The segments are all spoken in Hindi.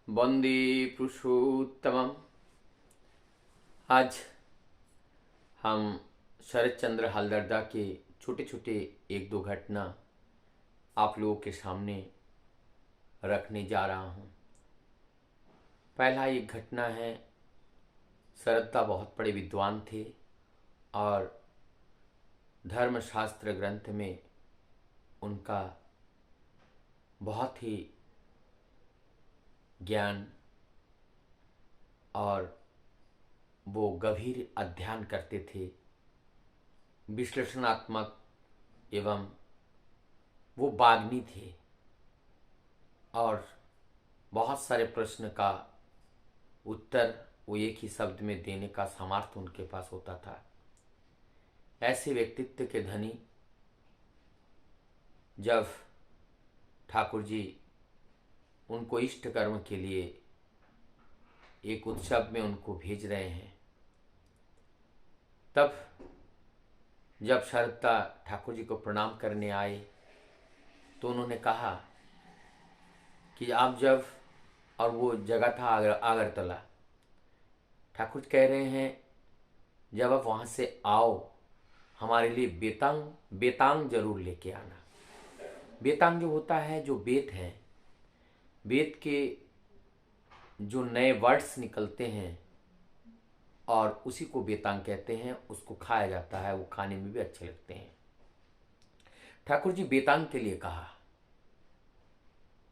वंदे पुरुषोत्तमम। आज हम शरद चंद्र हालदरदा के छोटे छोटे एक दो घटना आप लोगों के सामने रखने जा रहा हूँ। पहला एक घटना है, शरददा बहुत बड़े विद्वान थे और धर्मशास्त्र ग्रंथ में उनका बहुत ही ज्ञान और वो गंभीर अध्ययन करते थे, विश्लेषणात्मक एवं वो बाग्मी थे और बहुत सारे प्रश्न का उत्तर वो एक ही शब्द में देने का सामर्थ्य उनके पास होता था। ऐसे व्यक्तित्व के धनी जब ठाकुर जी उनको इष्ट कर्म के लिए एक उत्सव में उनको भेज रहे हैं, तब जब शरददा ठाकुर जी को प्रणाम करने आए तो उन्होंने कहा कि आप जब, और वो जगह था आगरतला, ठाकुर जी कह रहे हैं जब आप वहाँ से आओ हमारे लिए बेतांग जरूर लेके आना। बेतांग जो होता है, जो बेत है, बेत के जो नए वर्ड्स निकलते हैं और उसी को बेतांग कहते हैं, उसको खाया जाता है, वो खाने में भी अच्छे लगते हैं। ठाकुर जी बेतांग के लिए कहा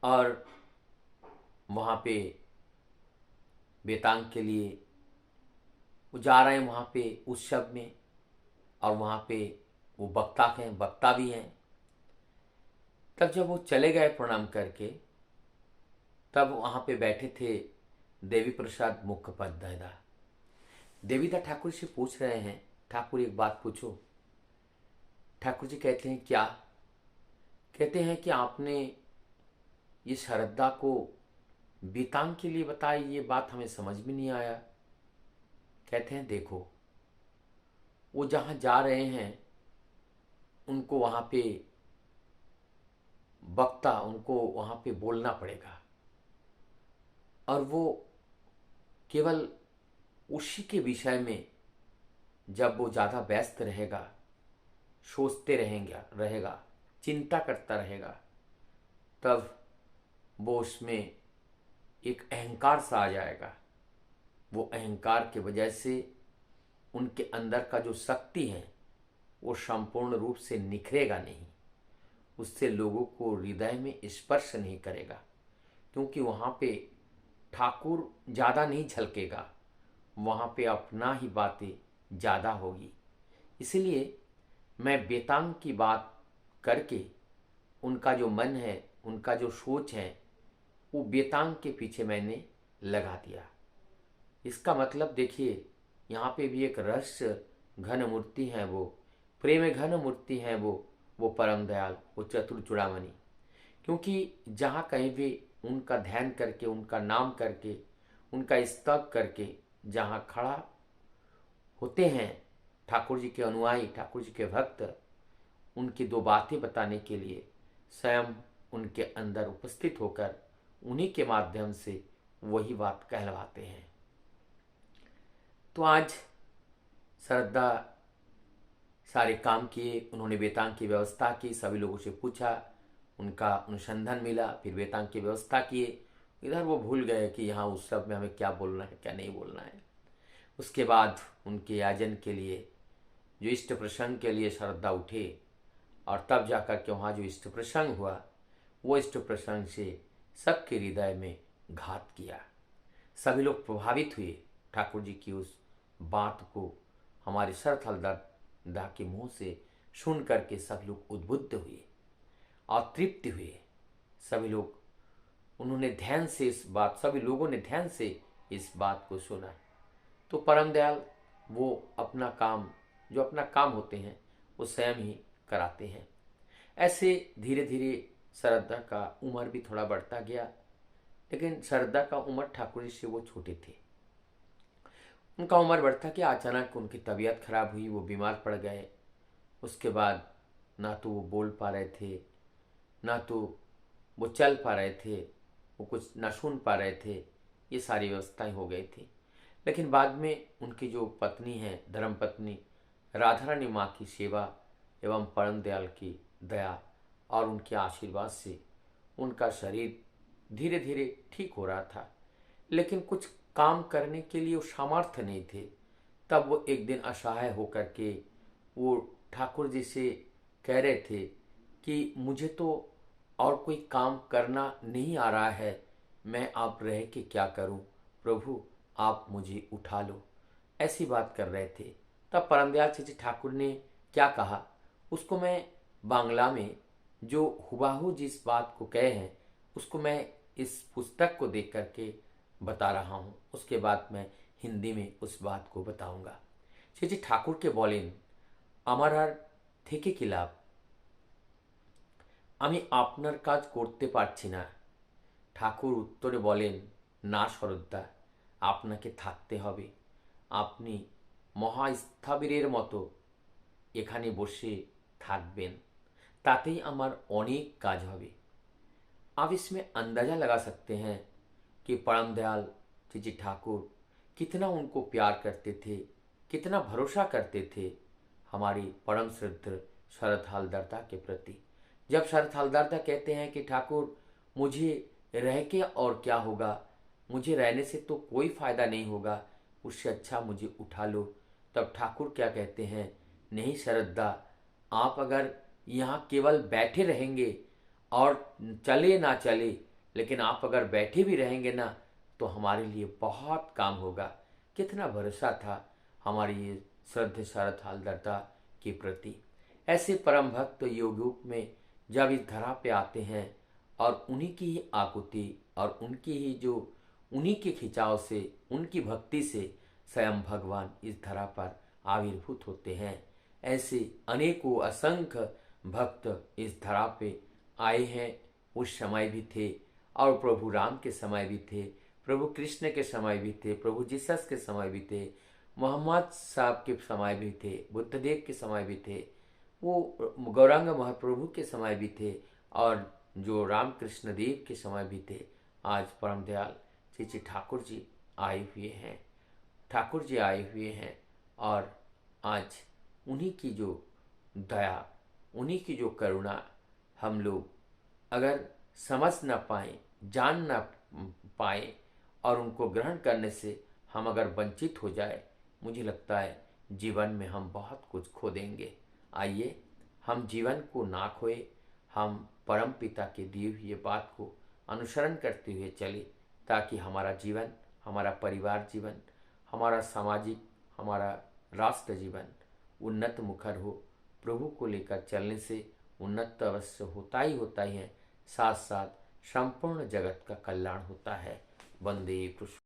और वहाँ पे बेतांग के लिए वो जा रहे हैं, वहाँ पे उत्सव में, और वहाँ पे वो वक्ता भी हैं। तब जब वो चले गए प्रणाम करके, तब वहाँ पे बैठे थे देवी प्रसाद मुखोपाध्याय। देवीदा ठाकुर से पूछ रहे हैं, ठाकुर एक बात पूछो। ठाकुर जी कहते हैं क्या? कहते हैं कि आपने ये शरददा को बेतांग के लिए बताई, ये बात हमें समझ में नहीं आया। कहते हैं देखो, वो जहाँ जा रहे हैं उनको वहाँ पे उनको वहाँ पे बोलना पड़ेगा और वो केवल उसी के विषय में जब वो ज़्यादा व्यस्त रहेगा, सोचते रहेगा, चिंता करता रहेगा, तब वो उसमें एक अहंकार सा आ जाएगा। वो अहंकार के वजह से उनके अंदर का जो शक्ति है वो संपूर्ण रूप से निखरेगा नहीं, उससे लोगों को हृदय में स्पर्श नहीं करेगा, क्योंकि वहाँ पे ठाकुर ज़्यादा नहीं झलकेगा, वहाँ पे अपना ही बातें ज़्यादा होगी। इसलिए मैं बेतांग की बात करके उनका जो मन है, उनका जो सोच है, वो बेतांग के पीछे मैंने लगा दिया। इसका मतलब देखिए, यहाँ पे भी एक रहस्य घन मूर्ति है, वो प्रेम घन मूर्ति है, वो परम दयाल, वो चतुर चूड़ामणि। क्योंकि जहाँ कहीं भी उनका ध्यान करके, उनका नाम करके, उनका स्तव करके जहाँ खड़ा होते हैं ठाकुर जी के अनुयायी, ठाकुर जी के भक्त, उनकी दो बातें बताने के लिए स्वयं उनके अंदर उपस्थित होकर उन्हीं के माध्यम से वही बात कहलवाते हैं। तो आज शरददा सारे काम किए, उन्होंने बेतांग की व्यवस्था की, सभी लोगों से पूछा, उनका अनुसंधान मिला, फिर बेतांग की व्यवस्था किए। इधर वो भूल गए कि यहाँ उस सब में हमें क्या बोलना है, क्या नहीं बोलना है। उसके बाद उनके याजन के लिए, जो इष्ट प्रसंग के लिए शरददा उठे, और तब जाकर के वहाँ जो इष्ट प्रसंग हुआ, वो इष्ट प्रसंग से सबके हृदय में घात किया। सभी लोग प्रभावित हुए ठाकुर जी की उस बात को, हमारे शरद हालदरदा के मुंह से सुन करके सभी लोग उद्बुद्ध हुए और तृप्त हुए। सभी लोग, उन्होंने ध्यान से इस बात, सभी लोगों ने ध्यान से इस बात को सुना। तो परम दयाल वो अपना काम, जो अपना काम होते हैं, वो स्वयं ही कराते हैं। ऐसे धीरे धीरे शरददा का उम्र भी थोड़ा बढ़ता गया, लेकिन शरददा का उम्र ठाकुर जी से वो छोटे थे। उनका उम्र बढ़ता कि अचानक उनकी तबीयत खराब हुई, वो बीमार पड़ गए। उसके बाद ना तो वो बोल पा रहे थे, ना तो वो चल पा रहे थे, वो कुछ न सुन पा रहे थे, ये सारी व्यवस्थाएं हो गई थी। लेकिन बाद में उनकी जो पत्नी है, धर्म पत्नी राधा रानी माँ की सेवा एवं परम दयाल की दया और उनके आशीर्वाद से उनका शरीर धीरे धीरे ठीक हो रहा था। लेकिन कुछ काम करने के लिए वो सामर्थ्य नहीं थे। तब वो एक दिन असहाय होकर के वो ठाकुर जी से कह रहे थे कि मुझे तो और कोई काम करना नहीं आ रहा है, मैं आप रह के क्या करूं, प्रभु आप मुझे उठा लो, ऐसी बात कर रहे थे। तब परमदयाल जी ठाकुर ने क्या कहा, उसको मैं बांग्ला में जो हुबाहू जिस बात को कहे हैं उसको मैं इस पुस्तक को देख करके बता रहा हूँ। उसके बाद मैं हिंदी में उस बात को बताऊंगा। श्री जी ठाकुर के বলেন, আমার আর থেকে কি লাভ, আমি আপনার কাজ করতে পারছি না। ঠাকুর উত্তরে বলেন, না শরৎদা, আপনাকে থাকতে হবে। আপনি মহাস্থবিরের মতো এখানে বসে থাকবেন, तातेई আমার অনেক কাজ হবে। आप इसमें अंदाज़ा लगा सकते हैं कि परम दयाल जी ठाकुर कितना उनको प्यार करते थे, कितना भरोसा करते थे हमारी परम श्रद्ध शरद हालदरदा के प्रति। जब शरद हालदरदा कहते हैं कि ठाकुर मुझे रह के और क्या होगा, मुझे रहने से तो कोई फ़ायदा नहीं होगा, उससे अच्छा मुझे उठा लो, तब ठाकुर क्या कहते हैं, नहीं शरद्दा, आप अगर यहाँ केवल बैठे रहेंगे और चले ना चले, लेकिन आप अगर बैठे भी रहेंगे ना तो हमारे लिए बहुत काम होगा। कितना भरोसा था हमारी ये श्रद्धेय शरद हालदरदा के प्रति। ऐसे परम भक्त योगयुग में जब इस धरा पे आते हैं और उन्हीं की ही आकुति और उनकी ही जो उन्हीं के खिंचाव से, उनकी भक्ति से स्वयं भगवान इस धरा पर आविर्भूत होते हैं। ऐसे अनेकों असंख्य भक्त इस धरा पे आए हैं, उस समय भी थे और प्रभु राम के समय भी थे, प्रभु कृष्ण के समय भी थे, प्रभु जीसस के समय भी थे, मोहम्मद साहब के समय भी थे, बुद्धदेव के समय भी थे, वो गौरांग महाप्रभु के समय भी थे और जो रामकृष्ण देव के समय भी थे। आज परम दयाल श्री ठाकुर जी आए हुए हैं, ठाकुर जी आए हुए हैं और आज उन्हीं की जो दया, उन्हीं की जो करुणा हम लोग अगर समझ ना पाए, जान ना पाए और उनको ग्रहण करने से हम अगर वंचित हो जाए, मुझे लगता है जीवन में हम बहुत कुछ खो देंगे। आइए हम जीवन को ना खोए, हम परम पिता के दिए हुए बात को अनुसरण करते हुए चले, ताकि हमारा जीवन, हमारा परिवार जीवन, हमारा सामाजिक, हमारा राष्ट्र जीवन उन्नत मुखर हो। प्रभु को लेकर चलने से उन्नत अवश्य होता ही है, साथ साथ संपूर्ण जगत का कल्याण होता है। वंदे पुष्प